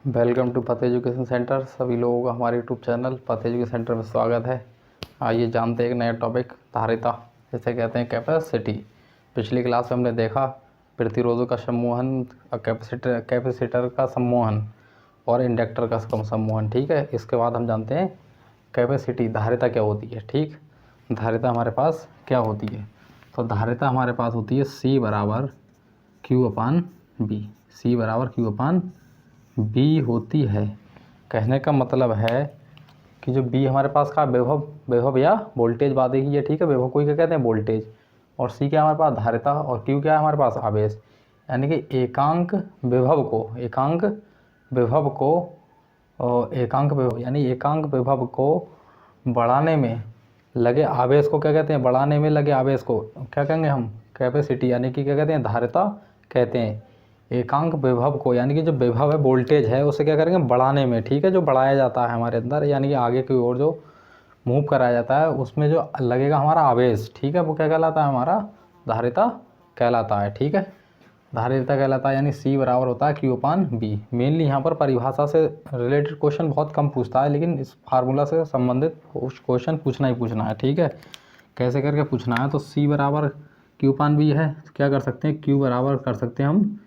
Welcome to पथ education centre. सभी लोगों का हमारे यूट्यूब चैनल पथ एजुकेशन सेंटर में स्वागत है। आइए जानते हैं एक नया टॉपिक, धारिता, जिसे कहते हैं कैपेसिटी। पिछली क्लास में हमने देखा प्रतिरोधक का सम्मोहन, कैपेसिटर का सम्मोहन और इंडक्टर का सम्मोहन। ठीक है, इसके बाद हम जानते हैं कैपेसिटी, धारिता क्या होती है। ठीक, धारिता हमारे पास क्या होती है? तो धारिता हमारे पास होती है C बराबर Q/B। C बराबर Q/B होती है। कहने का मतलब है कि जो B हमारे पास का विभव या वोल्टेज बाधे की है। ठीक है, विभव को क्या कहते हैं? वोल्टेज। और C क्या हमारे पास? धारिता। और Q क्या है हमारे पास? आवेश। यानी कि एकांक विभव को बढ़ाने में लगे आवेश को क्या कहते हैं? बढ़ाने में लगे आवेश को क्या कहेंगे हम? कैपेसिटी, यानी कि क्या कहते हैं? धारिता कहते हैं। एकांक विभव को, यानी कि जो विभव है, वोल्टेज है, उसे क्या करेंगे? बढ़ाने में। ठीक है, जो बढ़ाया जाता है हमारे अंदर, यानी कि आगे की ओर जो मूव कराया जाता है, उसमें जो लगेगा हमारा आवेश, ठीक है, वो क्या कहलाता है? हमारा धारिता कहलाता है। ठीक है, धारिता कहलाता है। यानी C बराबर होता है Q/B। मेनली यहाँ पर परिभाषा से रिलेटेड क्वेश्चन बहुत कम पूछता है, लेकिन इस फार्मूला से संबंधित क्वेश्चन पूछना ही पूछना है। ठीक है, कैसे करके पूछना है? तो C बराबर Q/B है, क्या कर सकते हैं? Q बराबर कर सकते हैं हम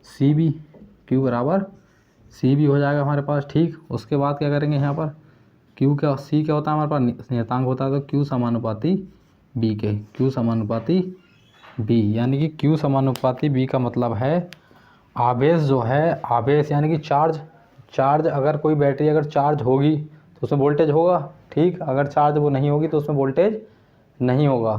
CB। Q बराबर CB हो जाएगा हमारे पास। ठीक, उसके बाद क्या करेंगे यहाँ पर? Q क्या, C क्या होता है हमारे पास? नियतांक होता है, तो Q समानुपाती B के। Q समानुपाती B, यानी कि Q समानुपाती B का मतलब है आवेश जो है, आवेश यानी कि चार्ज अगर कोई बैटरी अगर चार्ज होगी तो उसमें वोल्टेज होगा। ठीक, अगर चार्ज वो नहीं होगी तो उसमें वोल्टेज नहीं होगा।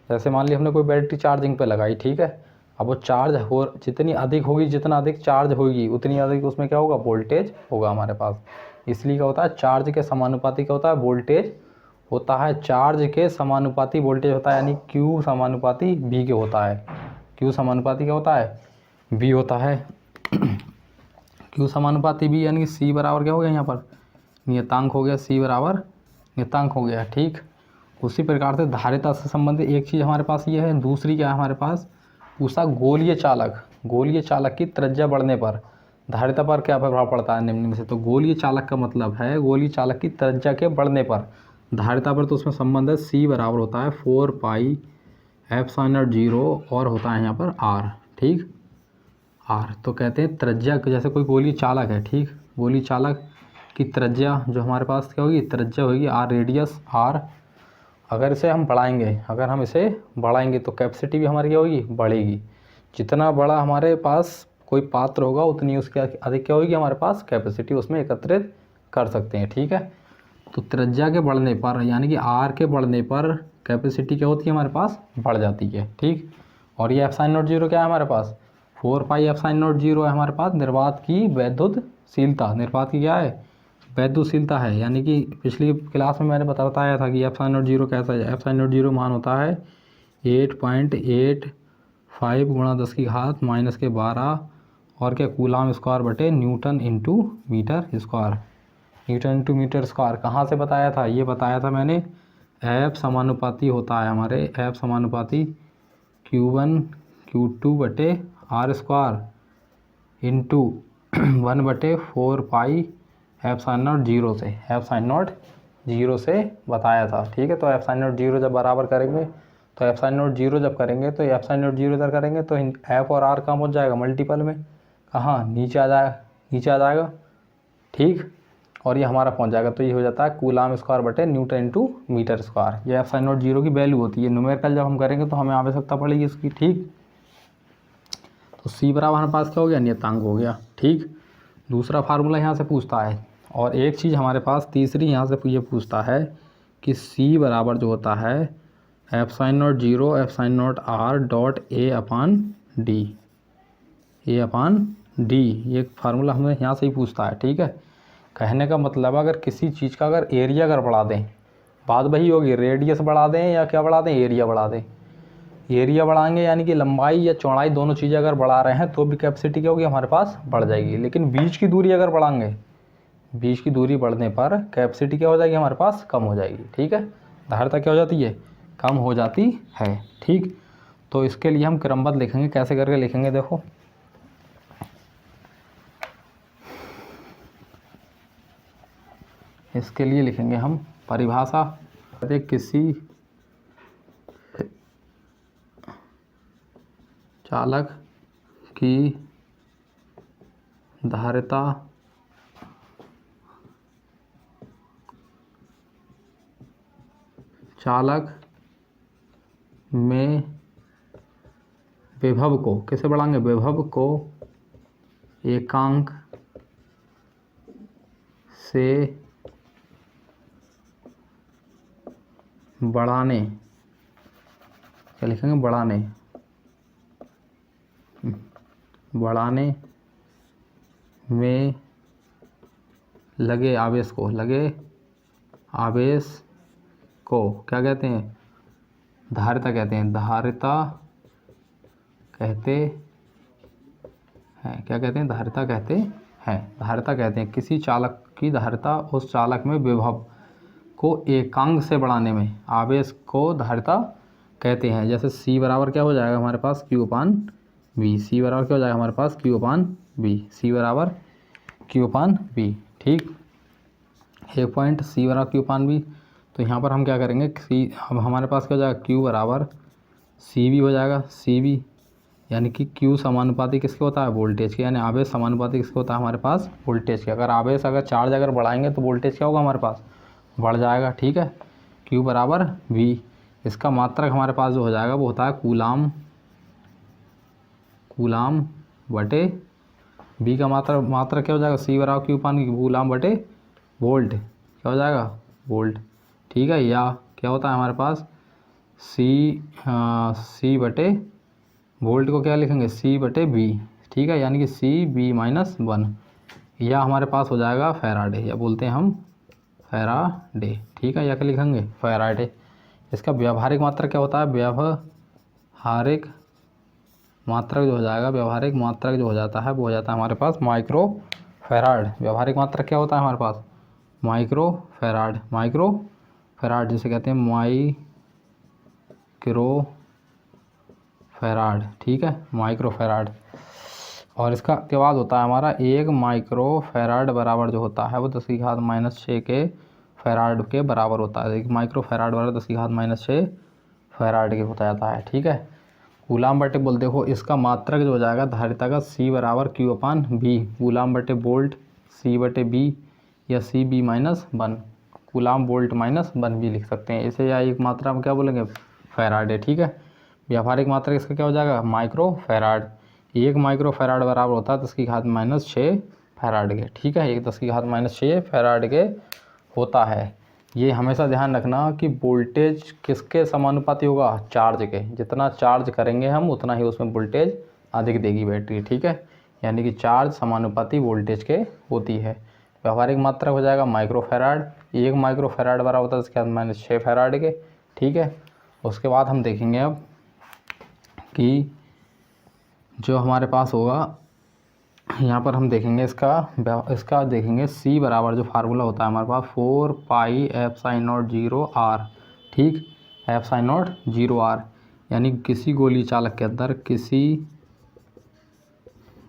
जैसे मान ली हमने कोई बैटरी चार्जिंग पे लगाई, ठीक है, अब वो चार्ज हो, जितनी अधिक होगी, जितना अधिक चार्ज होगी उतनी अधिक उसमें क्या होगा? वोल्टेज होगा हमारे पास। इसलिए क्या होता है? चार्ज के समानुपाती क्या होता है? वोल्टेज होता है। चार्ज के समानुपाती वोल्टेज होता है, यानी Q समानुपाती B के होता है। Q समानुपाती क्या होता है? B होता है। Q समानुपाती B, यानी कि C बराबर क्या हो गया यहाँ पर? नियतांक हो गया। C बराबर नियतांक हो गया। ठीक, उसी प्रकार से धारिता से संबंधित एक चीज़ हमारे पास ये है। दूसरी क्या है हमारे पास? पूछा गोलीय चालक की त्रिज्या बढ़ने पर धारिता पर क्या प्रभाव पड़ता है? निम्न में से। तो गोलीय चालक का मतलब है गोलीय चालक की त्रिज्या के बढ़ने पर धारिता पर, तो उसमें संबंध है C बराबर होता है 4πε0 और होता है यहाँ पर R। ठीक, R तो कहते हैं त्रिज्या, जैसे कोई गोलीय चालक है, ठीक, गोलीय चालक की त्रिज्या जो हमारे पास क्या होगी? त्रिज्या होगी R, रेडियस R। अगर इसे हम बढ़ाएंगे तो कैपेसिटी भी हमारी क्या होगी? बढ़ेगी। जितना बड़ा हमारे पास कोई पात्र होगा उतनी उसके अधिक क्या होगी? हमारे पास कैपेसिटी उसमें एकत्रित कर सकते हैं। ठीक है, तो त्रिज्या के बढ़ने पर, यानी कि R के बढ़ने पर कैपेसिटी क्या होती है? हमारे पास बढ़ जाती है। ठीक, और ये ε0 क्या है हमारे पास? 4πε0 है हमारे पास निर्वात की वैद्युतशीलता। निर्वात की क्या है? वैद्युतशीलता है। यानी कि पिछली क्लास में मैंने बताया था कि ε0 कैसा है। ε0 मान होता है 8.85 गुणा 10⁻⁻12 और क्या? कूलाम स्क्वायर बटे newton into metre square. Newton into metre square कहाँ से बताया था? ये बताया था मैंने, F समानुपाती होता है हमारे, F समानुपाती Q1 Q2 बटे R स्क्वायर इंटू 1/4πε0 से, ε0 से बताया था। ठीक है, तो ε0 जब बराबर करेंगे तो ε0 जब करेंगे तो ε0 इधर करेंगे तो F और R कहाँ पहुँच जाएगा? मल्टीपल में। कहाँ? नीचे आ जाएगा। ठीक, और ये हमारा पहुँच जाएगा, तो ये हो जाता है कूलाम स्क्वायर बटे न्यूटन इंटू मीटर स्क्वायर। ये ε0 की वैल्यू होती है। न्यूमेरिकल जब हम करेंगे तो हमें आवश्यकता पड़ेगी इसकी। ठीक, तो C बराबर हमारे पास क्या हो गया? नियतांक हो गया। ठीक, दूसरा फार्मूला यहाँ से पूछता है, और एक चीज़ हमारे पास तीसरी यहाँ से ये पूछता है कि C बराबर जो होता है ε0 R डॉट A/D। ये फार्मूला हमें यहाँ से ही पूछता है। ठीक है, कहने का मतलब अगर किसी चीज़ का अगर एरिया अगर बढ़ा दें, बात वही होगी, रेडियस बढ़ा दें या क्या बढ़ा दें? एरिया बढ़ा दें। एरिया बढ़ाएंगे यानी कि लंबाई या चौड़ाई दोनों चीज़ें अगर बढ़ा रहे हैं तो भी कैपेसिटी क्या होगी? हमारे पास बढ़ जाएगी। लेकिन बीच की दूरी अगर बढ़ाएंगे, बीच की दूरी बढ़ने पर कैपेसिटी क्या हो जाएगी? हमारे पास कम हो जाएगी। ठीक है, धारिता क्या हो जाती है? कम हो जाती है। ठीक, तो इसके लिए हम क्रमबद्ध लिखेंगे। कैसे करके लिखेंगे? देखो, इसके लिए लिखेंगे हम परिभाषा। किसी चालक की धारिता चालक में विभव को, कैसे बढ़ाएंगे, विभव को एकांक से बढ़ाने, क्या लिखेंगे, बढ़ाने में लगे आवेश को क्या कहते हैं, धारिता कहते हैं। धारिता कहते हैं, क्या कहते हैं, धारिता कहते हैं। धारिता कहते हैं किसी चालक की धारिता, उस चालक में विभव को एकांक से बढ़ाने में आवेश को धारिता कहते हैं। जैसे C बराबर क्या हो जाएगा हमारे पास, Q/V। C बराबर क्या हो जाएगा हमारे पास, Q/V। C बराबर Q/V। ठीक, एक पॉइंट C बराबर Q/V। तो यहाँ पर हम क्या करेंगे, अब हमारे पास क्या हो जाएगा, Q बराबर CV हो जाएगा। CV यानी कि Q समानुपाती किसके होता है, वोल्टेज के, यानी आवेश समानुपाती किसके होता है हमारे पास, वोल्टेज के। अगर चार्ज अगर बढ़ाएंगे तो वोल्टेज क्या होगा हमारे पास, बढ़ जाएगा। ठीक है, Q बराबर V। इसका मात्रक हमारे पास जो हो जाएगा वो होता है कूलाम बटे V का मात्रक क्या हो जाएगा, C बराबर Q/V, कूलाम बटे वोल्ट, क्या हो जाएगा, वोल्ट। ठीक है, या क्या होता है हमारे पास C बटे वोल्ट को क्या लिखेंगे, C बटे V। ठीक है, यानी कि CB-1, या हमारे पास हो जाएगा फैराडे, या बोलते हैं हम फैराडे। ठीक है, या क्या लिखेंगे, फैराडे। इसका व्यावहारिक मात्रक क्या होता है, व्यावहारिक मात्रक जो हो जाएगा, व्यावहारिक मात्रक जो हो जाता है वो हो जाता है हमारे पास माइक्रो फैराड। व्यावहारिक मात्रक क्या होता है हमारे पास, माइक्रो फैराड जिसे कहते हैं माइक्रो फैराड। ठीक है, माइक्रो फैराड। और इसका क्या बाद होता है हमारा, 1 माइक्रो फैराड बराबर जो होता है वो 10⁻⁻6 के फैराड के बराबर होता है। 1 माइक्रो फैराड बराबर 10⁻⁻6 फैराड के होता जाता है। ठीक है, कूलाम बटे बोल, देखो इसका मात्रक जो हो जाएगा धारिता का, C बराबर Q/V, कूलाम बटे वोल्ट C बटे B, या CB-1, कूलाम वोल्ट -1 भी लिख सकते हैं इसे, या एक मात्रा में क्या बोलेंगे, फैराड है। ठीक है, व्यावहारिक मात्रक इसका क्या हो जाएगा, माइक्रो फैराड। 1 माइक्रो फैराड बराबर होता है 10⁻⁻6 फैराड के। ठीक है, 10⁻⁻6 फैराड के होता है। ये हमेशा ध्यान रखना कि वोल्टेज किसके समानुपाती होगा, चार्ज के। जितना चार्ज करेंगे हम उतना ही उसमें वोल्टेज अधिक देगी बैटरी। ठीक है, यानी कि चार्ज समानुपाती वोल्टेज के होती है। व्यावहारिक मात्रक हो जाएगा माइक्रो फैराड। 1 माइक्रो फैराड बराबर होता है -6 फैराड के। ठीक है, उसके बाद हम देखेंगे अब कि जो हमारे पास होगा, यहाँ पर हम देखेंगे इसका देखेंगे C बराबर जो फार्मूला होता है हमारे पास 4πε0r। ठीक, ε0r यानी किसी गोलीय चालक के अंदर, किसी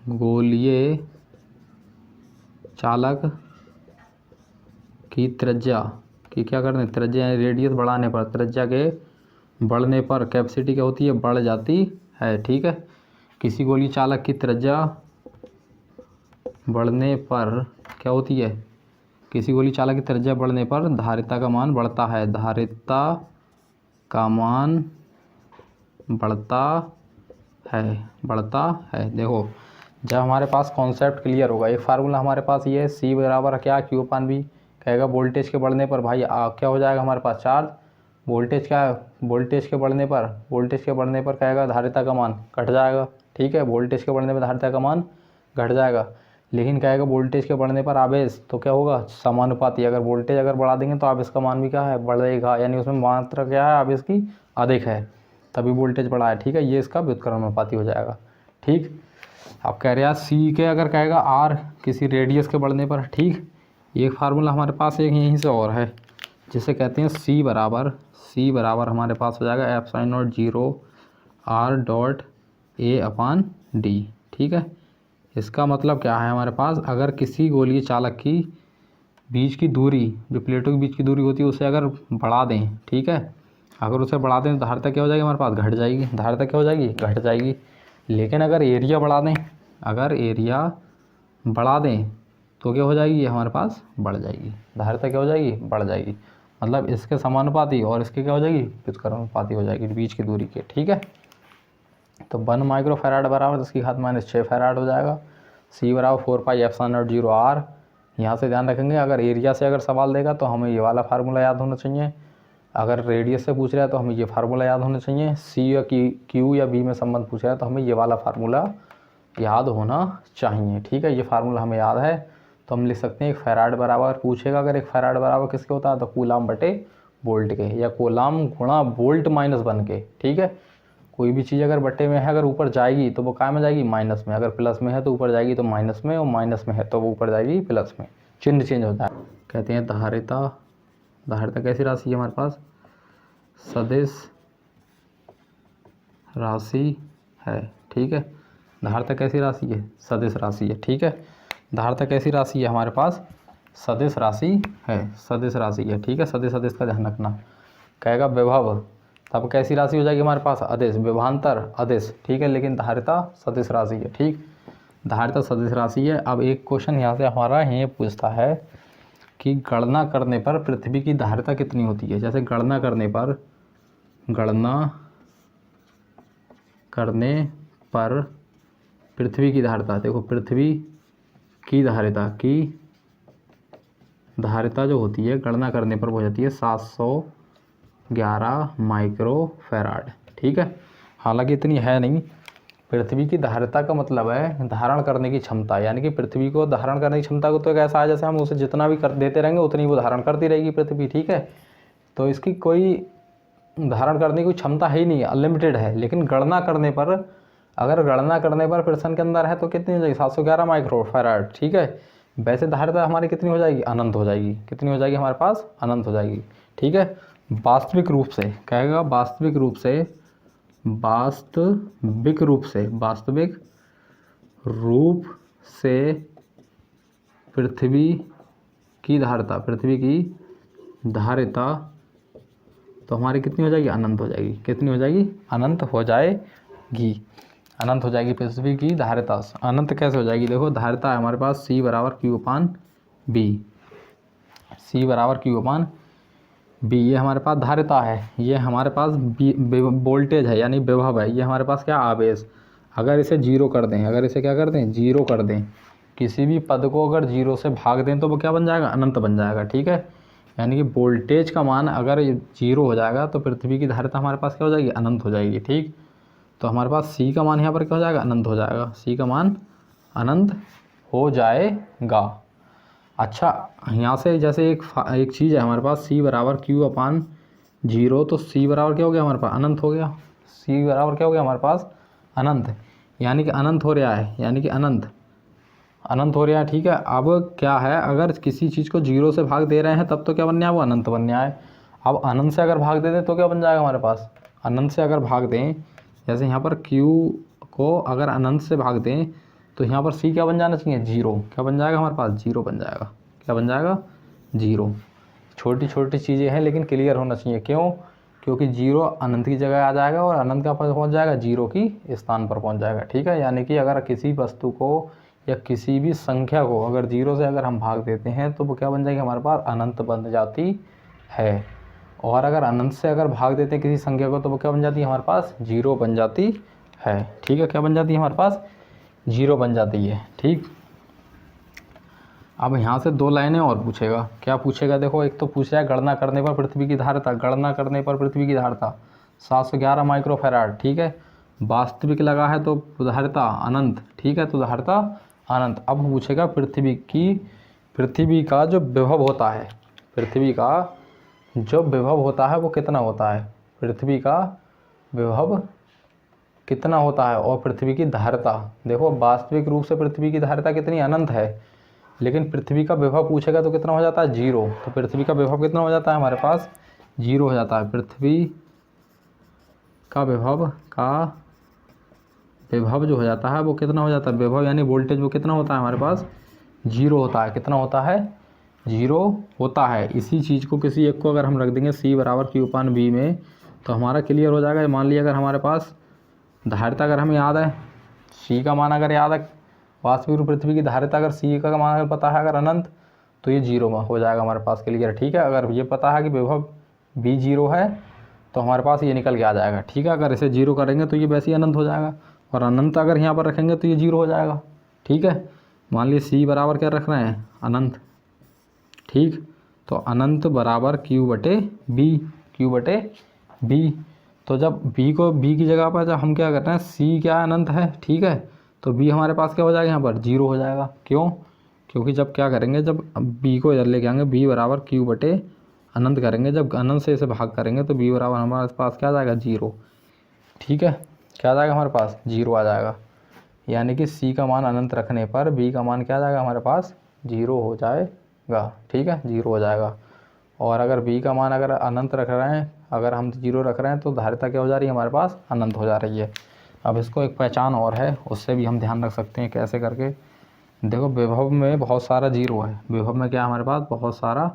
गोलीय चालक की त्रिज्या की क्या करते हैं, त्रिज्या रेडियस बढ़ाने पर, त्रिज्या के बढ़ने पर कैपेसिटी क्या होती है, बढ़ जाती है। ठीक है, किसी गोलीय चालक की त्रिज्या बढ़ने पर क्या होती है, किसी गोलीय चालक की त्रिज्या बढ़ने पर धारिता का मान बढ़ता है। धारिता का मान बढ़ता है। देखो जब हमारे पास कॉन्सेप्ट क्लियर होगा, एक फार्मूला हमारे पास ये है, C बराबर क्या, Q/V कहेगा वोल्टेज के बढ़ने पर भाई क्या हो जाएगा हमारे पास, चार्ज। वोल्टेज के बढ़ने पर कहेगा धारिता का मान घट जाएगा। ठीक है, वोल्टेज के बढ़ने पर धारिता का मान घट जाएगा। लेकिन कहेगा वोल्टेज के बढ़ने पर आवेश तो क्या होगा, समानुपाती। अगर वोल्टेज बढ़ा देंगे तो आवेश का मान भी क्या है, बढ़ेगा, यानी उसमें मात्रा क्या है, आवेश की अधिक है, तभी वोल्टेज बढ़ा है। ठीक है, ये इसका व्युत्क्रमानुपाती हो जाएगा। ठीक, अब कह रहे हैं C के अगर कहेगा R किसी रेडियस के बढ़ने पर। ठीक, एक फार्मूला हमारे पास एक यहीं से और है जिसे कहते हैं C बराबर हमारे पास हो जाएगा ε0r.A/d। ठीक है, इसका मतलब क्या है हमारे पास, अगर किसी गोलीय चालक की बीच की दूरी, जो प्लेटों के बीच की दूरी होती है उसे अगर बढ़ा दें, ठीक है, अगर उसे बढ़ा दें तो धारिता क्या हो जाएगी हमारे पास, घट जाएगी। धारिता क्या हो जाएगी, घट जाएगी। लेकिन अगर एरिया बढ़ा दें, अगर एरिया बढ़ा दें तो क्या हो जाएगी, ये हमारे पास बढ़ जाएगी। धारिता क्या हो जाएगी, बढ़ जाएगी। मतलब इसके समानुपाती और इसके क्या हो जाएगी, व्युत्क्रमानुपाती हो जाएगी बीच की दूरी के, ठीक है। तो 1 माइक्रो फैराड बराबर 10⁻⁶ फैराड हो जाएगा। C बराबर 4πε0 R। यहाँ से ध्यान रखेंगे, अगर एरिया से अगर सवाल देगा तो हमें ये वाला फार्मूला याद होना चाहिए, अगर रेडियस से पूछ रहा है तो हमें ये फार्मूला याद होना चाहिए, C या Q या B में संबंध पूछ रहा है तो हमें ये वाला फार्मूला याद होना चाहिए, ठीक है। ये फार्मूला हमें याद है तो हम लिख सकते हैं एक फैराड बराबर, पूछेगा अगर एक फैराड बराबर किसके होता है तो कूलाम बटे वोल्ट के, या कूलाम गुणा वोल्ट -1 के, ठीक है। कोई भी चीज़ अगर बट्टे में है, अगर ऊपर जाएगी तो वो काय में जाएगी, माइनस में। अगर प्लस में है तो ऊपर जाएगी तो माइनस में, और माइनस में है तो वो ऊपर जाएगी प्लस में, चिन्ह चेंज होता है। कहते हैं धारिता, धारिता कैसी राशि है हमारे पास, सदिश राशि है, ठीक है। धारिता कैसी राशि है, सदिश राशि है, ठीक है। धारिता कैसी राशि है हमारे पास, सदिश राशि है, सदिश राशि है, ठीक है। सदिश सदिश का ध्यान रखना। कहेगा विभव, तब कैसी राशि हो जाएगी हमारे पास, अदिश, विभवांतर अदिश, ठीक है। लेकिन धारिता सदिश राशि है, ठीक, धारिता सदिश राशि है। अब एक क्वेश्चन यहाँ से हमारा ये पूछता है कि गणना करने पर पृथ्वी की धारिता कितनी होती है। जैसे गणना करने पर पृथ्वी की धारिता, देखो पृथ्वी की धारिता जो होती है गणना करने पर वो हो जाती है 711 माइक्रो फैराड, ठीक है। हालांकि इतनी है नहीं। पृथ्वी की धारिता का मतलब है धारण करने की क्षमता, यानी कि पृथ्वी को धारण करने की क्षमता को तो एक ऐसा है जैसे हम उसे जितना भी कर देते रहेंगे उतनी वो धारण करती रहेगी पृथ्वी, ठीक है। तो इसकी कोई धारण करने की कोई क्षमता है ही नहीं, अनलिमिटेड है। लेकिन गणना करने पर, अगर गणना करने पर प्रश्न के अंदर है तो कितनी हो जाएगी, 711 माइक्रो फैराड, ठीक है। वैसे धारिता हमारी कितनी हो जाएगी, अनंत हो जाएगी। कितनी हो जाएगी हमारे पास, अनंत हो जाएगी, ठीक है। वास्तविक रूप से, कहेगा वास्तविक रूप से पृथ्वी की धारिता तो हमारी कितनी हो जाएगी, अनंत हो जाएगी। कितनी हो जाएगी, अनंत हो जाएगी, अनंत हो जाएगी पृथ्वी की धारिता। अनंत कैसे हो जाएगी, देखो धारिता है हमारे पास C बराबर Q/B, C बराबर Q/B, ये हमारे पास धारिता है, ये हमारे पास वोल्टेज है यानी विभव है, ये हमारे पास क्या, आवेश। अगर इसे जीरो कर दें, अगर इसे क्या कर दें, जीरो कर दें, किसी भी पद को अगर जीरो से भाग दें तो वो क्या बन जाएगा, अनंत बन जाएगा, ठीक है। यानी कि वोल्टेज का मान अगर जीरो हो जाएगा तो पृथ्वी की धारिता हमारे पास क्या हो जाएगी, अनंत हो जाएगी, ठीक। तो हमारे पास C का मान यहाँ पर क्या हो जाएगा, अनंत हो जाएगा, C का मान अनंत हो जाएगा। अच्छा, यहाँ से जैसे एक चीज़ है हमारे पास C बराबर Q/0, तो C बराबर क्या हो गया हमारे पास, अनंत हो गया। C बराबर क्या हो गया हमारे पास, अनंत, यानी कि अनंत हो रहा है, यानी कि अनंत हो रहा है, ठीक है। अब क्या है, अगर किसी चीज़ को जीरो से भाग दे रहे हैं तब तो क्या बनना है, वो अनंत बनना है। अब अनंत से अगर भाग दे दें तो क्या बन जाएगा हमारे पास, अनंत से अगर भाग दें, जैसे यहाँ पर Q को अगर अनंत से भाग दें तो यहाँ पर C क्या बन जाना चाहिए, जीरो। क्या बन जाएगा हमारे पास, जीरो बन जाएगा। क्या बन जाएगा, जीरो। छोटी छोटी चीज़ें हैं लेकिन क्लियर होना चाहिए, क्यों, क्योंकि जीरो अनंत की जगह आ जाएगा और अनंत का पहुँच जाएगा, जीरो की स्थान पर पहुँच जाएगा, ठीक है। यानी कि अगर किसी वस्तु को या किसी भी संख्या को अगर जीरो से अगर हम भाग देते हैं तो वो क्या बन जाएगी हमारे पास, अनंत बन जाती है। और अगर अनंत से अगर भाग देते हैं किसी संख्या को तो वो क्या बन जाती है हमारे पास, जीरो बन जाती है, ठीक है। क्या बन जाती है हमारे पास, जीरो बन जाती है, ठीक। अब यहाँ से 2 लाइनें और पूछेगा। क्या पूछेगा, देखो एक तो पूछ रहा है गणना करने पर पृथ्वी की धारिता, गणना करने पर पृथ्वी की धारिता 711 माइक्रो फैराड, ठीक है। वास्तविक लगा है तो धारिता अनंत, ठीक है, तो धारिता अनंत। अब पूछेगा पृथ्वी का जो विभव होता है, पृथ्वी का जो विभव होता है वो कितना होता है, पृथ्वी का विभव कितना होता है, और पृथ्वी की धारिता। देखो वास्तविक रूप से पृथ्वी की धारिता कितनी, अनंत है, लेकिन पृथ्वी का विभव पूछेगा तो कितना हो जाता है, जीरो। तो पृथ्वी का विभव कितना हो जाता है हमारे पास, जीरो हो जाता है। पृथ्वी का विभव जो हो जाता है वो कितना हो जाता है, विभव यानी वोल्टेज वो कितना होता है हमारे पास, जीरो होता है। कितना होता है, जीरो होता है। इसी चीज़ को किसी एक को अगर हम रख देंगे C बराबर Q/V में तो हमारा क्लियर हो जाएगा। मान लिया अगर हमारे पास धारिता अगर हमें याद है, C का मान अगर याद है, वास्तविक रूप पृथ्वी की धारिता अगर C का मान अगर पता है अगर अनंत, तो ये जीरो में हो जाएगा हमारे पास क्लियर। ठीक है, अगर ये पता है कि विभव B जीरो है तो हमारे पास ये निकल के आ जाएगा। ठीक है, अगर इसे जीरो करेंगे तो ये वैसे ही अनंत हो जाएगा, और अनंत अगर यहाँ पर रखेंगे तो ये जीरो हो जाएगा। ठीक है, मान लीजिए C बराबर क्या रख रहे हैं, अनंत। ठीक, तो अनंत बराबर Q/B। तो जब B को B की जगह पर जब हम क्या कर रहे हैं, C क्या अनंत है। ठीक है, तो B हमारे पास क्या हो जाएगा, यहाँ पर जीरो हो जाएगा। क्यों? क्योंकि जब क्या करेंगे, जब B को इधर लेके आएंगे, B बराबर Q/अनंत करेंगे, जब अनंत से इसे भाग करेंगे तो B बराबर हमारे पास क्या आ जाएगा, जीरो। ठीक है, क्या आ जाएगा हमारे पास, जीरो आ जाएगा। यानी कि C का मान अनंत रखने पर B का मान क्या आ जाएगा हमारे पास, जीरो हो जाएगा। ठीक है, जीरो हो जाएगा। और अगर B का मान अगर अनंत रख रहे हैं, अगर हम जीरो रख रहे हैं तो धारिता क्या हो जा रही है हमारे पास, अनंत हो जा रही है। अब इसको एक पहचान और है, उससे भी हम ध्यान रख सकते हैं कैसे करके। देखो, विभव में बहुत सारा जीरो है। विभव में क्या हमारे पास बहुत सारा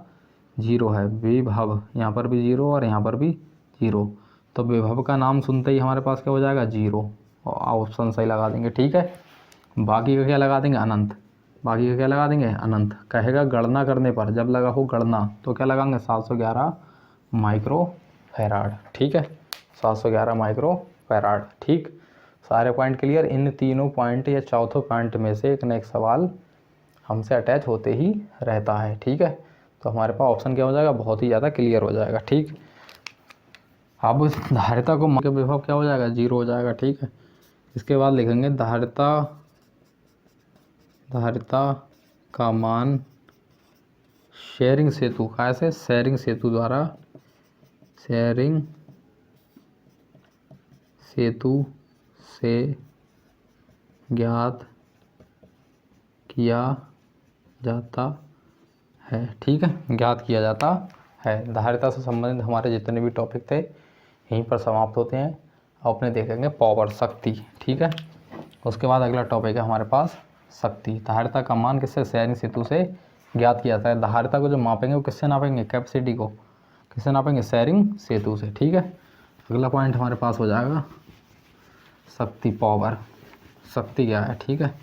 जीरो है। विभव, यहाँ पर भी जीरो और यहाँ पर भी जीरो। तो विभव का नाम सुनते ही हमारे पास क्या हो जाएगा, जीरो। और ऑप्शन सही लगा देंगे। ठीक है, बाकी का क्या लगा देंगे, अनंत। बाकी का क्या लगा देंगे, अनंत। कहेगा गणना करने पर, जब लगा हो गणना तो क्या लगाएंगे, 711 माइक्रोफैराड। ठीक है, 711 माइक्रोफैराड। ठीक, सारे पॉइंट क्लियर। इन तीनों पॉइंट या चौथे पॉइंट में से एक न एक सवाल हमसे अटैच होते ही रहता है। ठीक है, तो हमारे पास ऑप्शन क्या हो जाएगा, बहुत ही ज़्यादा क्लियर हो जाएगा। ठीक, अब उस धारिता को के विभव क्या हो जाएगा, जीरो हो जाएगा। ठीक है, इसके बाद लिखेंगे धारिता का मान शेयरिंग सेतु, कैसे, शेयरिंग सेतु द्वारा, शेयरिंग सेतु से ज्ञात किया जाता है। ठीक है, ज्ञात किया जाता है। धारिता से संबंधित हमारे जितने भी टॉपिक थे यहीं पर समाप्त होते हैं। अपने देखेंगे पावर, शक्ति। ठीक है, उसके बाद अगला टॉपिक है हमारे पास शक्ति। धारिता का मान किससे, शेयरिंग सेतु से ज्ञात किया जाता है। धारिता को जो मापेंगे वो किससे नापेंगे, कैपेसिटी को किससे नापेंगे, शेयरिंग सेतु से। ठीक है, अगला पॉइंट हमारे पास हो जाएगा शक्ति, पावर। शक्ति क्या है। ठीक है,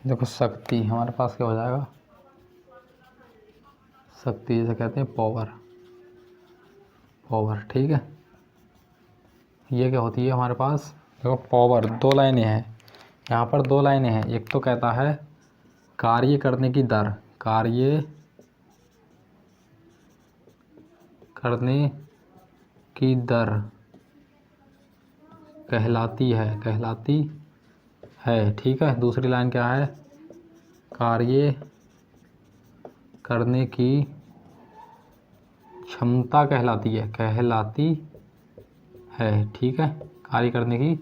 देखो शक्ति हमारे पास क्या हो जाएगा, शक्ति जैसे कहते हैं पावर। ठीक है, ये क्या होती है हमारे पास, देखो पावर, दो लाइनें हैं यहाँ पर, दो लाइनें हैं। एक तो कहता है कार्य करने की दर, कार्य करने की दर कहलाती है। ठीक है, दूसरी लाइन क्या है, कार्य करने की क्षमता कहलाती है। ठीक है, कार्य करने की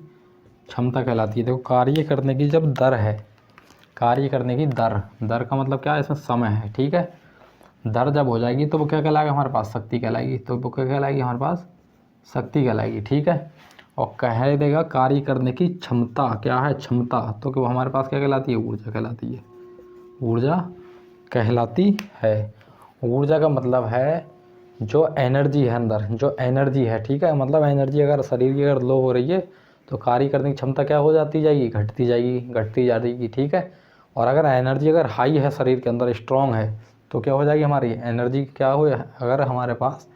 क्षमता कहलाती है। देखो, कार्य करने की जब दर है, कार्य करने की दर का मतलब क्या है, इसमें समय है। ठीक है, दर जब हो जाएगी तो वो क्या कहलाएगा हमारे पास, शक्ति कहलाएगी। तो वो क्या कहलाएगी हमारे पास, शक्ति कहलाएगी। ठीक है, और कह देगा कार्य करने की क्षमता क्या है, क्षमता, तो वो हमारे पास क्या कहलाती है, ऊर्जा कहलाती है। ऊर्जा कहलाती है। ऊर्जा का मतलब है जो एनर्जी है अंदर, जो एनर्जी है। ठीक है, मतलब एनर्जी अगर शरीर की अगर लो हो रही है तो कार्य करने की क्षमता क्या हो जाती जाएगी, घटती जाएगी। ठीक है, और अगर एनर्जी अगर हाई है, शरीर के अंदर स्ट्रॉन्ग है, तो क्या हो जाएगी हमारी एनर्जी, क्या हो, अगर हमारे पास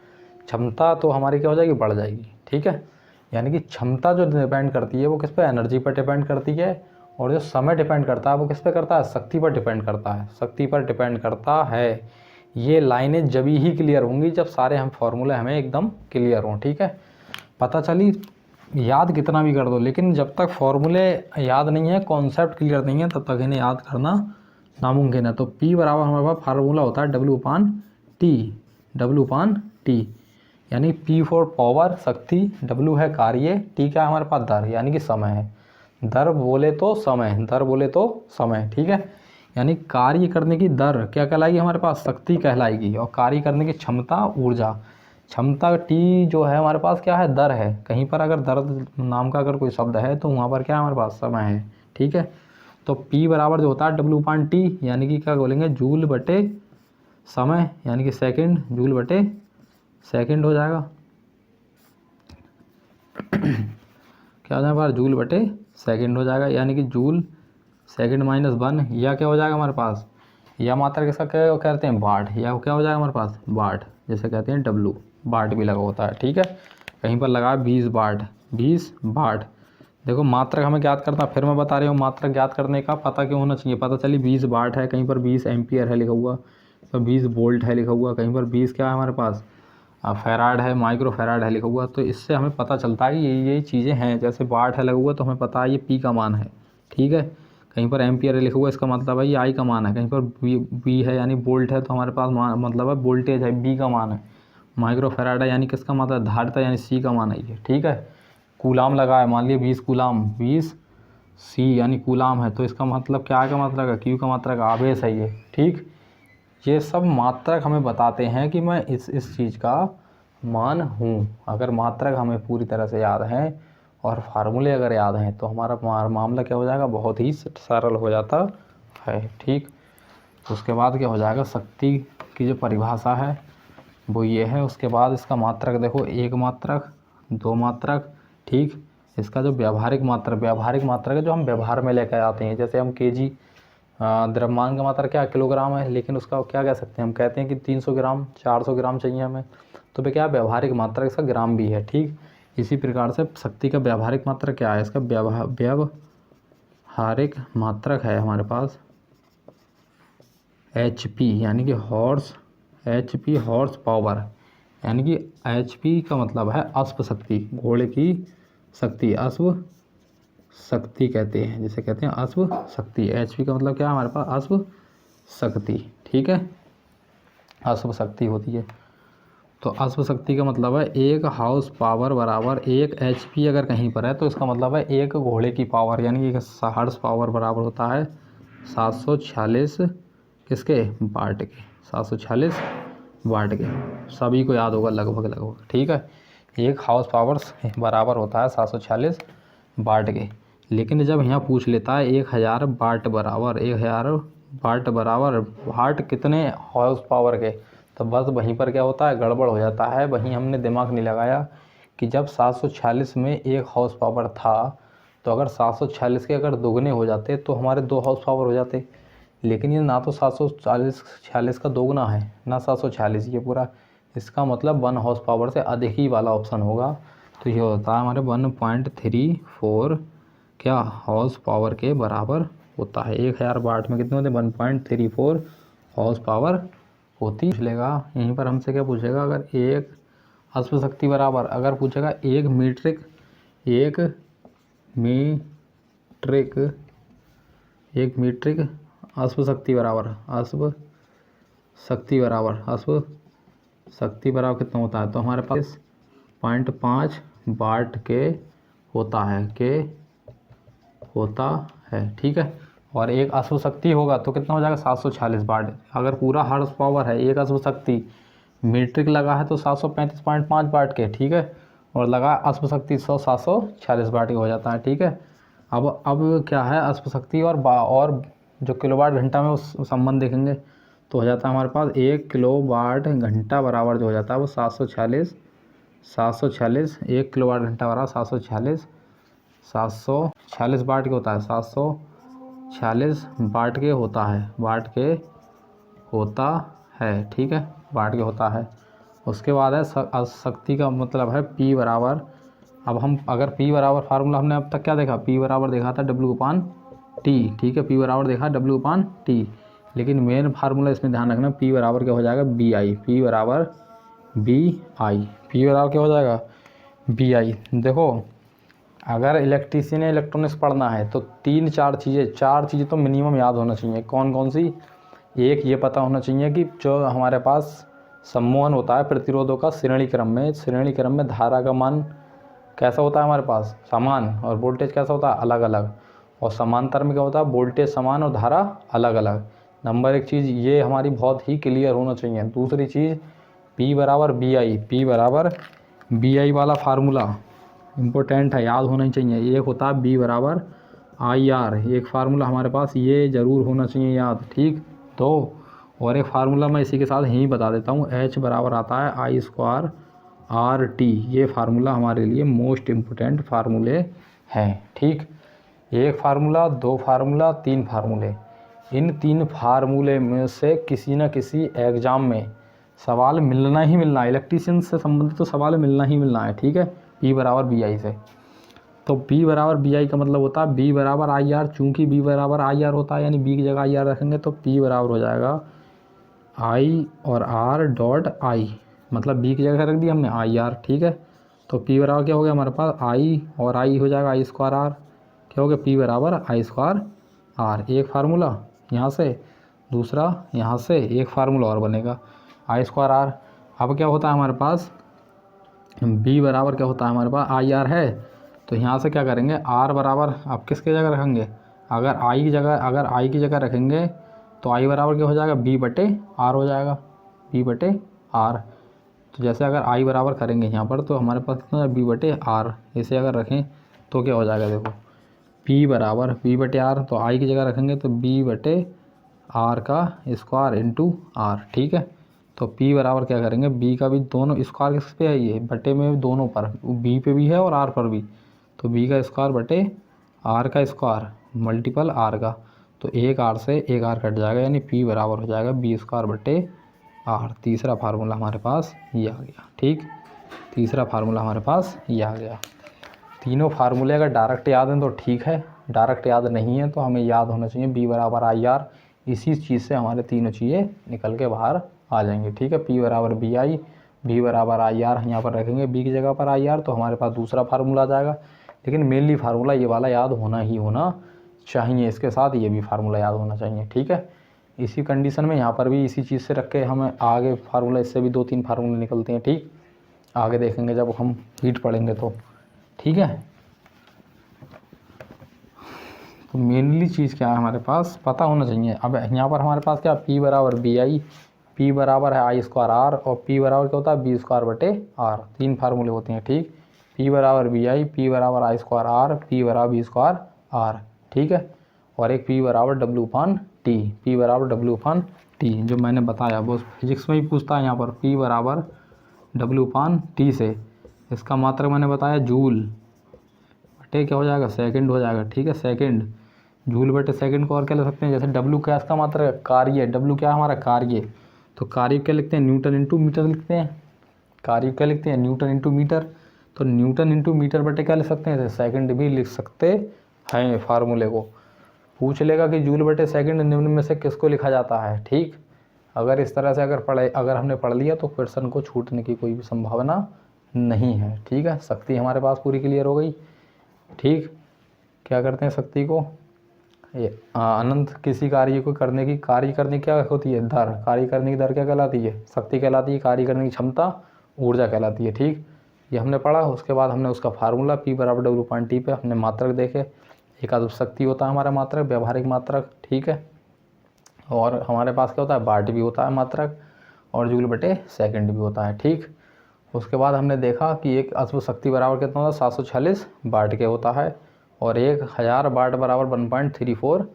क्षमता तो हमारी क्या हो जाएगी, बढ़ जाएगी। ठीक है, यानी कि क्षमता जो डिपेंड करती है वो किस पे, एनर्जी पर डिपेंड करती है। और जो समय डिपेंड करता है वो किस पे करता है, शक्ति पर डिपेंड करता है। शक्ति पर डिपेंड करता है। ये लाइनें जब ही क्लियर होंगी जब सारे हम फॉर्मूले हमें एकदम क्लियर हों। ठीक है, पता चली, याद कितना भी कर दो, लेकिन जब तक फॉर्मूले याद नहीं है, कॉन्सेप्ट क्लियर नहीं है, तब तक इन्हें याद करना नामुमकिन है। तो P बराबर हमारे पास फार्मूला होता है W/T, यानी P फॉर पावर, शक्ति, W है कार्य, T क्या है हमारे पास, दर, यानी कि समय है। दर बोले तो समय। ठीक है, यानी कार्य करने की दर क्या कहलाएगी हमारे पास, शक्ति कहलाएगी, और कार्य करने की क्षमता, ऊर्जा। क्षमता टी जो है हमारे पास क्या है, दर है। कहीं पर अगर दर नाम का अगर कोई शब्द है तो वहाँ पर क्या है हमारे पास, समय है। ठीक है, तो P बराबर जो होता है W/T, यानी कि क्या बोलेंगे, जूल बटे समय, यानी कि सेकंड, जूल बटे सेकंड हो जाएगा। क्या हो जाएगा हमारा, जूल बटे सेकंड हो जाएगा, यानी कि जूल सेकंड -1, या क्या हो जाएगा हमारे पास, या मात्रा किसका क्या कहते हैं, वाट, या क्या हो जाएगा हमारे पास, वाट, जैसे कहते हैं W, वाट भी लगा होता है। ठीक है, कहीं पर लगा 20 वाट, 20 वाट। देखो मात्रक हमें ज्ञात करना, फिर मैं बता रही हूँ मात्रक ज्ञात करने का पता क्यों होना चाहिए। पता चली 20 वाट है, कहीं पर 20 एम्पियर है लिखा हुआ, तो 20 वोल्ट है लिखा हुआ, कहीं पर 20 क्या है हमारे पास, फैराड है, माइक्रो फैराड है लिखा हुआ। तो इससे हमें पता चलता है कि यही चीज़ें हैं। जैसे वाट है लगा हुआ तो हमें पता है ये P का मान है। ठीक है, कहीं पर एम्पियर है लिखा हुआ, इसका मतलब है ये I का मान है। कहीं पर V है यानी वोल्ट है, तो हमारे पास मतलब है वोल्टेज है, B का मान है। माइक्रो फैराड है यानी किसका मतलब, धारिता, यानी C का मान है ये। ठीक है, कूलाम लगा है, मान लिया 20 कूलाम, 20 C यानी कूलाम है, तो इसका मतलब क्या का मात्रक है, Q का मात्रक आवेश है ये। ठीक, ये सब मात्रक हमें बताते हैं कि मैं इस चीज़ का मान हूँ। अगर मात्रक हमें पूरी तरह से याद हैं और फार्मूले अगर याद हैं तो हमारा मामला क्या हो जाएगा, बहुत ही सरल हो जाता है। ठीक, उसके बाद क्या हो जाएगा, शक्ति की जो परिभाषा है वो ये है। उसके बाद इसका मात्रक देखो, एक मात्रक, दो मात्रक। ठीक, इसका जो व्यावहारिक मात्रक है जो हम व्यवहार में लेकर आते हैं। जैसे हम केजी, द्रव्यमान का मात्रा क्या किलोग्राम है, लेकिन उसका क्या कह सकते हैं, हम कहते हैं कि 300 ग्राम, 400 ग्राम चाहिए हमें, तो वे क्या व्यावहारिक मात्रा, इसका ग्राम भी है। ठीक, इसी प्रकार से शक्ति का व्यावहारिक मात्रा क्या है, इसका व्यावहारिक मात्रक है हमारे पास HP, यानी कि HP हॉर्स पावर, यानी कि HP का मतलब है अश्व शक्ति, घोड़े की शक्ति, अश्व शक्ति कहते हैं, जिसे कहते हैं अश्व शक्ति। HP का मतलब क्या है हमारे पास, अश्व शक्ति। ठीक है, अश्व शक्ति होती है। तो अश्व शक्ति का मतलब है 1 हाउस पावर बराबर 1 HP अगर कहीं पर है तो इसका मतलब है 1 घोड़े की पावर, यानी 1 हॉर्स पावर बराबर होता है 746 किसके, वाट के, 746 वाट के। सभी को याद होगा लगभग। ठीक है, 1 हाउस पावर बराबर होता है 746 वाट के। लेकिन जब यहाँ पूछ लेता है 1000 वाट बराबर, 1000 वाट बराबर, वाट कितने हाउस पावर के, तो बस वहीं पर क्या होता है, गड़बड़ हो जाता है। वहीं हमने दिमाग नहीं लगाया कि जब 746 में 1 हाउस पावर था, तो अगर 746 के अगर दोगुने हो जाते तो हमारे 2 हाउस पावर हो जाते। लेकिन ये ना तो 746 का दोगुना है ना 746, ये पूरा, इसका मतलब 1 हाउस पावर से अधिक ही वाला ऑप्शन होगा। तो ये होता है हमारे 1.34 क्या हाउस पावर के बराबर होता है। 1000 वाट में कितने होते हैं, 1.34 हाउस पावर होती। पूछ लेगा यहीं पर हमसे, क्या पूछेगा, अगर एक अश्व शक्ति बराबर, अगर पूछेगा 1 मीट्रिक अश्व शक्ति बराबर कितना होता है, तो हमारे पास 0.5 वाट के होता है। ठीक है, और एक अश्व शक्ति होगा तो कितना हो जाएगा, 746 वाट। अगर पूरा हॉर्स पावर है, एक अश्व शक्ति मीट्रिक लगा है तो 735.5 वाट के। ठीक है, और लगा अश्व शक्ति 746 वाट के हो जाता है। ठीक है, अब क्या है, अश्व शक्ति और जो किलोवाट घंटा में उस संबंध देखेंगे तो हो जाता है हमारे पास 1 किलोवाट घंटा बराबर जो हो जाता है वो 746 1 किलोवाट घंटा बराबर 746 वाट के होता है, 746 वाट के होता है। ठीक है, वाट के होता है। उसके बाद है शक्ति का मतलब है P बराबर, अब हम अगर P बराबर फार्मूला हमने अब तक क्या देखा, P बराबर देखा था W/T। ठीक है, P बराबर देखा W/T, लेकिन मेन फार्मूला इसमें ध्यान रखना, P बराबर क्या हो जाएगा, BI। P बराबर क्या हो जाएगा, BI। देखो अगर इलेक्ट्रीशियन या इलेक्ट्रॉनिक्स पढ़ना है तो 4 चीज़ें तो मिनिमम याद होना चाहिए। कौन कौन सी, एक ये पता होना चाहिए कि जो हमारे पास सम्मोहन होता है प्रतिरोधों का श्रेणी क्रम में धारा का मान कैसा होता है हमारे पास, समान, और वोल्टेज कैसा होता है, अलग अलग। और समांतर में क्या होता है, वोल्टेज समान और धारा अलग अलग। नंबर 1 चीज़ ये हमारी बहुत ही क्लियर होना चाहिए। दूसरी चीज़, P बराबर बी आई, P बराबर बी आई वाला फार्मूला इम्पोर्टेंट है, याद होना ही चाहिए। एक होता है B बराबर आई आर, एक फार्मूला हमारे पास ये ज़रूर होना चाहिए याद, ठीक। तो और एक फार्मूला मैं इसी के साथ यहीं बता देता हूँ, H बराबर आता है आई स्क्वायर आर टी। ये फार्मूला हमारे लिए मोस्ट इम्पोर्टेंट फार्मूले हैं, ठीक। एक फार्मूला, दो फार्मूला, तीन फार्मूले। इन तीन फार्मूले में से किसी न किसी एग्ज़ाम में सवाल मिलना ही मिलना है, इलेक्ट्रीशियन से संबंधित तो सवाल मिलना ही मिलना है, ठीक है। P बराबर बी आई से, तो P बराबर बी आई का मतलब होता है B बराबर आई आर। चूँकि B बराबर आई आर होता है, यानी B की जगह आई आर रखेंगे तो P बराबर हो जाएगा I और R डॉट आई, मतलब B की जगह रख दी हमने आई आर, ठीक है। तो P बराबर क्या हो गया हमारे पास, I और I हो जाएगा आई स्क्वायर आर, क्या हो गया P बराबर आई स्क्वायर आर। एक फार्मूला यहाँ से, दूसरा यहाँ से, एक फार्मूला और बनेगा आई स्क्वायर आर। अब क्या होता है हमारे पास, B बराबर क्या होता है हमारे पास आई आर है, तो यहाँ से क्या करेंगे R बराबर आप किसके जगह रखेंगे, अगर I की जगह रखेंगे तो I बराबर क्या हो जाएगा B बटे R हो जाएगा, B बटे R। तो जैसे अगर I बराबर करेंगे यहाँ पर तो हमारे पास कितना है B बटे R, इसे अगर रखें तो क्या हो जाएगा, देखो P बराबर B बटे R, तो I की जगह रखेंगे तो B बटे R का स्क्वायर इंटू R, ठीक है। तो P बराबर क्या करेंगे, B का भी दोनों स्क्वायर किस पे है, ये बटे में दोनों पर, B पे भी है और R पर भी, तो B का स्क्वायर बटे R का स्क्वायर मल्टीपल R का, तो एक R से एक R कट जाएगा, यानी P बराबर हो जाएगा B स्क्वायर बटे R। तीसरा फार्मूला हमारे पास ये आ गया, ठीक। तीसरा फार्मूला हमारे पास ये आ गया। तीनों फार्मूले अगर डायरेक्ट याद हैं तो ठीक है, डायरेक्ट याद नहीं है तो हमें याद होना चाहिए B बराबर आई आर। इसी चीज़ से हमारे तीनों चीज़ें निकल के बाहर आ जाएंगी, ठीक है। P बराबर बी आई, B बराबर आई आर यहाँ पर रखेंगे B की जगह पर आई आर, तो हमारे पास दूसरा फार्मूला आ जाएगा। लेकिन मेनली फार्मूला ये वाला याद होना ही होना चाहिए, इसके साथ ये भी फार्मूला याद होना चाहिए, ठीक है। इसी कंडीशन में यहाँ पर भी इसी चीज़ से रख के हमें आगे फार्मूला, इससे भी 2-3 फार्मूले निकलते हैं, ठीक। आगे देखेंगे जब हम हीट पढ़ेंगे तो, ठीक है। तो मेनली चीज़ क्या है हमारे पास पता होना चाहिए। अब यहाँ पर हमारे पास क्या, P बराबर बी आई, P बराबर है आई स्क्वायर आर, और P बराबर क्या होता है B स्क्वायर बटे R। तीन फार्मूले होते हैं, ठीक। P बराबर बी आई, P बराबर आई स्क्वायर आर, P बराबर B स्क्वायर आर, ठीक है। और एक P बराबर W अपान टी, P बराबर W अपान टी, जो मैंने बताया वो फिजिक्स में ही पूछता है यहाँ पर, P बराबर W अपान टी से इसका मात्रक मैंने बताया जूल बटे क्या हो जाएगा, सेकंड हो जाएगा, ठीक है। सेकंड, जूल बटे सेकंड को और क्या ले सकते हैं, जैसे W क्या इसका मात्रक कार्य, W क्या है हमारा कार्य, तो कार्य क्या लिखते हैं न्यूटन इंटू मीटर लिखते हैं, कार्य क्या लिखते हैं न्यूटन इंटू मीटर, तो न्यूटन इंटू मीटर बटे क्या लिख सकते हैं, सेकंड भी लिख सकते हैं। फार्मूले को पूछ लेगा कि जूल बटे सेकंड निम्न में से किसको लिखा जाता है, ठीक। अगर इस तरह से अगर हमने पढ़ लिया तो क्वेश्चन को छूटने की कोई भी संभावना नहीं है, ठीक है। शक्ति हमारे पास पूरी क्लियर हो गई, ठीक। क्या करते हैं शक्ति को, ये अनंत किसी कार्य को करने की, कार्य करने की क्या होती है दर, कार्य करने की दर क्या कहलाती है, शक्ति कहलाती है। कार्य करने की क्षमता ऊर्जा कहलाती है, ठीक। ये हमने पढ़ा। उसके बाद हमने उसका फार्मूला P बराबर W अपान टी पे हमने मात्रक देखे। एक आध शक्ति होता है हमारा मात्रक, व्यवहारिक मात्रक, ठीक है। और हमारे पास क्या होता है वाट भी होता है मात्रक, और जूल बटे सेकंड भी होता है, ठीक। उसके बाद हमने देखा कि एक अश्व शक्ति बराबर कितना होता है 746 वाट के होता है, और 1000 वाट बराबर 1.34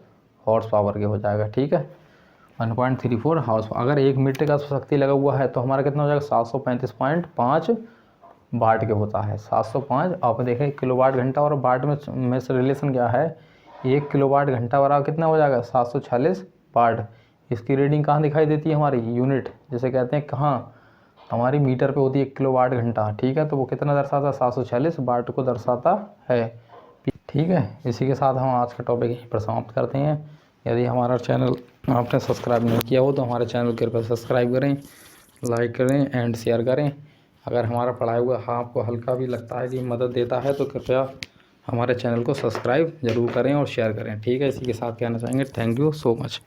हॉर्स पावर के हो जाएगा, ठीक है। 1.34 हॉर्स। अगर 1 मीटर का शक्ति लगा हुआ है तो हमारा कितना हो जाएगा 735.5 वाट के होता है, 705। आप देखें किलोवाट घंटा और वाट में से रिलेशन क्या है, 1 किलोवाट घंटा बराबर कितना हो जाएगा 746 वाट। इसकी रीडिंग कहाँ दिखाई देती है हमारी, यूनिट जैसे कहते हैं कहाँ, हमारी मीटर पे होती है 1 किलोवाट घंटा, ठीक है। तो वो कितना दर्शाता है 746 वाट को दर्शाता है, ठीक है। इसी के साथ हम आज का टॉपिक यहीं पर समाप्त करते हैं। यदि हमारा चैनल आपने सब्सक्राइब नहीं किया हो तो हमारे चैनल के ऊपर सब्सक्राइब करें, लाइक करें एंड शेयर करें। अगर हमारा पढ़ाया हुआ आपको हल्का भी लगता है कि मदद देता है तो कृपया हमारे चैनल को सब्सक्राइब ज़रूर करें और शेयर करें, ठीक है। इसी के साथ कहना चाहेंगे थैंक यू सो मच।